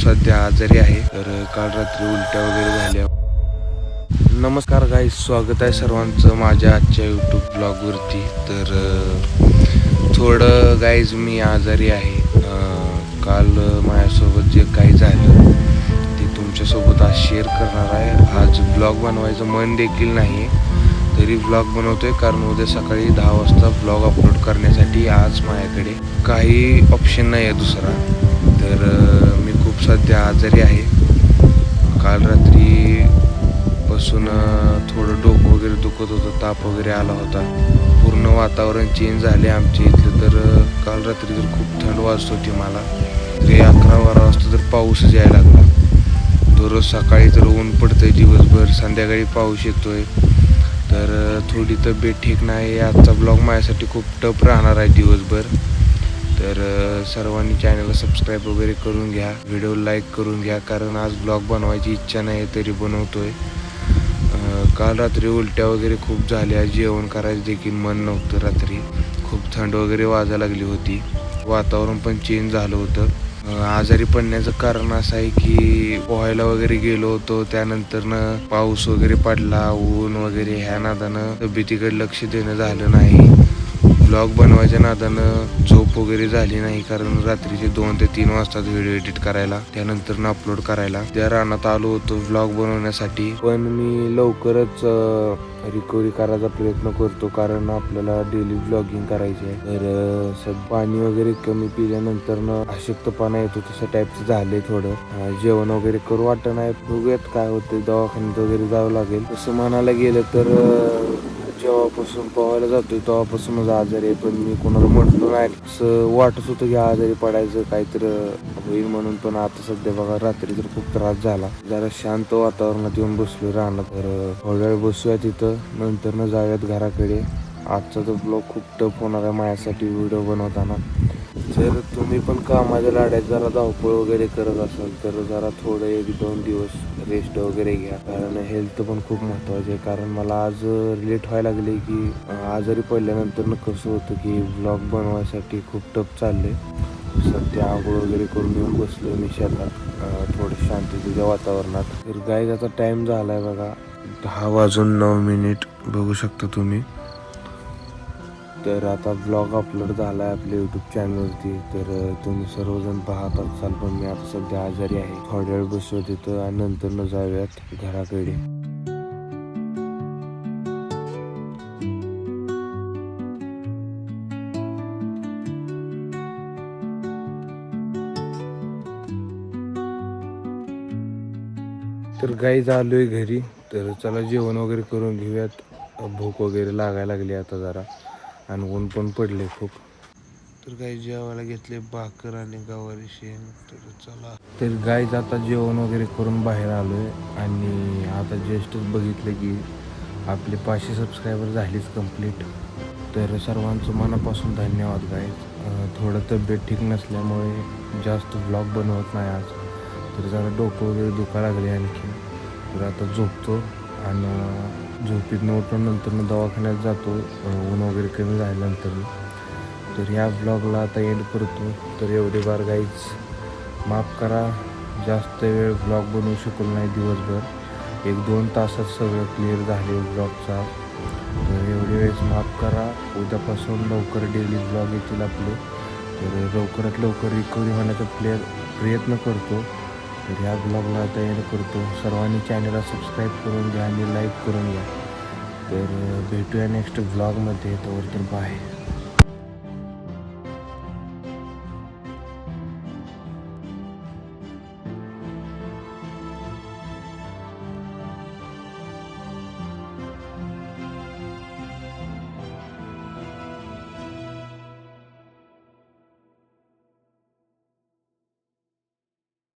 सध्या आजारी आहे. तर काल रात्री उलट्या वगैरे झाल्या. नमस्कार गाईज, स्वागत आहे सर्वांचं माझ्या आजच्या यूट्यूब ब्लॉगवरती. तर थोडं गाईज मी आजारी आहे. काल माझ्यासोबत जे काही झालं ते तुमच्यासोबत आज शेअर करणार आहे. आज ब्लॉग बनवायचं मन देखील नाही तरी ब्लॉग बनवतोय, कारण उद्या सकाळी 10 वाजता ब्लॉग अपलोड करण्यासाठी आज माझ्याकडे काही ऑप्शन नाही आहे दुसरा. तर मी खूप सध्या आजारी आहे. काल रात्री पासून थोडं डोकं वगैरे दुखत होतं, ताप वगैरे आला होता. पूर्ण वातावरण चेंज झाले आमच्या इथलं. तर काल रात्री तर खूप थंड वाजत होती मला. तरी 11-12 वाजता तर पाऊसच यायला लागला. दररोज सकाळी तर ऊन पडतंय दिवसभर, संध्याकाळी पाऊस येतोय. तर थोडी तब्येत ठीक नाही. आजचा ब्लॉग माझ्यासाठी खूप टफ राहणार आहे दिवसभर. तर सर्वांनी चॅनलला सबस्क्राईब वगैरे करून घ्या, व्हिडिओ लाईक करून घ्या, कारण आज ब्लॉग बनवायची इच्छा नाही तरी बनवतोय. काल रात्री उलट्या वगैरे खूप झाल्या, जेवण करायचं देखील मन नव्हतं. रात्री खूप थंड वगैरे वाजायला लागली होती, वातावरण पण चेंज झालं होतं. आजारी पडण्याचं कारण असं आहे की पोहायला वगैरे गेलो होतो, त्यानंतरनं पाऊस वगैरे पडला, ऊन वगैरे, ह्या नादानं तब्येतीकडे लक्ष देणं झालं नाही. ब्लॉग बनवायच्या नादानं झोप वगैरे झाली नाही, कारण रात्रीचे 2 ते 3 वाजतात व्हिडिओ एडिट करायला, त्यानंतर अपलोड करायला. त्या रानात आलो होतो ब्लॉग बनवण्यासाठी, पण मी लवकरच रिकव्हरी करायचा प्रयत्न करतो, कारण आपल्याला डेली ब्लॉगिंग करायचे आहे. तर पाणी वगैरे कमी पिल्यानंतर अशक्तपणा येतो, तसं टाईपचं झालंय थोडं. जेवण वगैरे करू वाटत नाही. बघूयात काय होते, दवाखान्यात वगैरे जावं लागेल. तसं म्हणायला गेलं तर जेव्हापासून पोहायला जातोय तेव्हापासूनच आजारी आहे, पण मी कोणाला म्हटलो नाही. असं वाटत होतं की आजारी पडायचं काहीतरी होईल म्हणून, पण आता सध्या बघा रात्री तर खूप त्रास झाला. जरा शांत वातावरणात येऊन बसलो राहणार. तर थोड्या वेळ बसूया तिथं, नंतर जाऊयात घराकडे. आजचा तो ब्लॉग खूप टफ होणार आहे माझ्यासाठी व्हिडिओ बनवताना. जर तुम्ही पण कामाच्या लाड्यात जरा धावपळ वगैरे करत असाल तर जरा थोडं 1-2 दिवस रेस्ट वगैरे घ्या, कारण हेल्थ पण खूप महत्त्वाची आहे. कारण मला आज रिलेट व्हायला लागले की आजारी पडल्यानंतर कसं होतं की ब्लॉग बनवायसाठी खूप टफ चाललंय. सध्या आंघोळ वगैरे करून येऊन बसलो मी शेतात थोडं शांततेच्या वातावरणात. तर गाईज टाइम झालाय बघा 10:09 बघू शकता तुम्ही. तर आता ब्लॉग अपलोड झाला आहे आपल्या यूट्यूब चॅनलवरती. तर तुम्ही सर्वजण पाहत असाल, पण मी आता सध्या आजारी आहे. थोड्या वेळ बसू तिथं आणि नंतर जाऊयात घराकडे. तर गाईज आलोय घरी. तर चला जेवण वगैरे करून घेऊयात. भूक वगैरे लागायला लागली आता जरा, आणि ऊन पण पडले खूप. तर गाई जेवायला घेतले भाकर आणि गवारी शेंग. तर चला. तर गाईज आता जेवण वगैरे करून बाहेर आलोय, आणि आता जस्टच बघितलं की आपले 500 सबस्क्रायबर झालीच कंप्लीट. तर सर्वांचं मनापासून धन्यवाद गाईज. थोडं तब्येत ठीक नसल्यामुळे जास्त ब्लॉग बनवत नाही आज. तर जरा डोकं वगैरे दुखायला लागले आणखी. तर आता झोपतो, आणि झोपीत उठून नंतर दवाखान्यात जातो ऊन वगैरे कमी झाल्यानंतर. तर ह्या ब्लॉगला आता एंड करतो. तर एवढे बार गाईज माफ करा, जास्त वेळ ब्लॉग बनवू शकलो नाही दिवसभर. 1-2 तासात सगळं क्लिअर झाले ब्लॉगचा. तर एवढे वेळेस माफ करा. उद्यापासून लवकर डेली ब्लॉग येतील आपले. तर लवकरात लवकर रिकव्हरी होण्याचा प्रयत्न करतो. तर ह्या ब्लॉगला आता एंड करतो. सर्वांनी चॅनलला सबस्क्राईब करून घ्या आणि लाईक करून घ्या. तर भेटूया नेक्स्ट ब्लॉगमध्ये. तर बाय.